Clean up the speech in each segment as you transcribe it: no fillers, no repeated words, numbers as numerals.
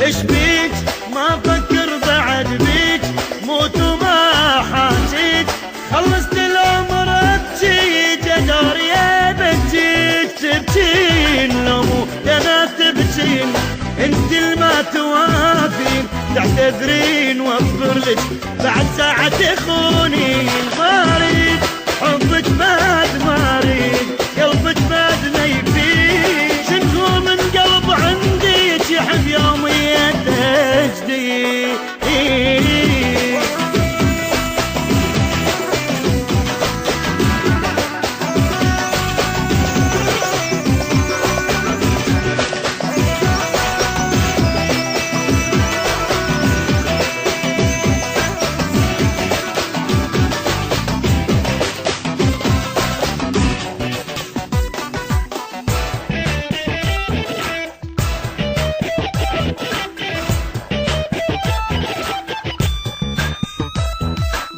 ايش بيك ما افكر بعد بيك، موت وما حاجيك، خلصت العمر ابجيك، ادور يا بجيك، تبكين لو مو انا تبكين، انت الما توافين، تعتذرين واغفر لك بعد ساعة تخوني، ما اريد حبك بعد ما اريد، قلبك بعد ما يفيد، شنو من قلب عندك يحب يومي تجديد.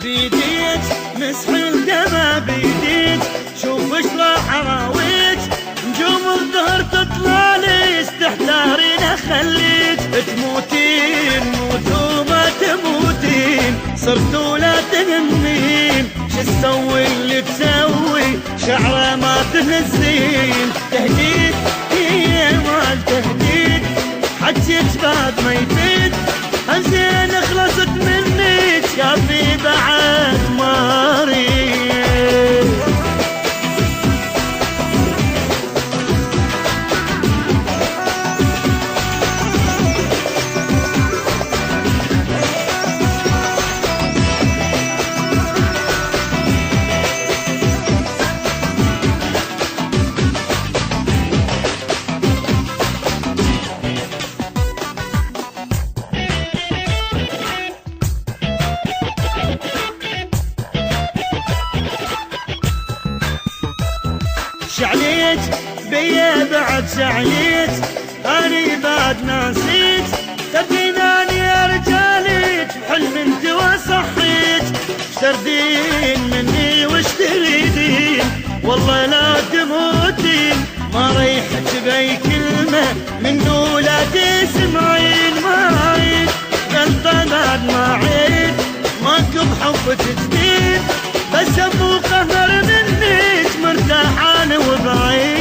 بيديك مسح الدمى بيديك، شوف ايش راح اراويك، نجوم الظهر تطلع لي استحتارين اخليك، تموتين موت وما تموتين، صرت ولا تهمين، شو تسوي اللي تسوي، شعره ما تهزين، تهديد هي مال تهديد، حجيك بعد ما يفيد، انزين خلصت منك شافي بعد ما اريد. شعليت بيا بعد شعليت، اني بعد ناسيت، تبيناني يا رجاليت، بحلم انت وصحيت، اشتردين مني وش تريدين، والله لا تموتين، ما ريحك باي كلمة منو لا تسمعين، ما عيد قلبه بعد ما عيد، ماكو بحبك جديد، بس ابو قهر منك مرتاحان وبعيد.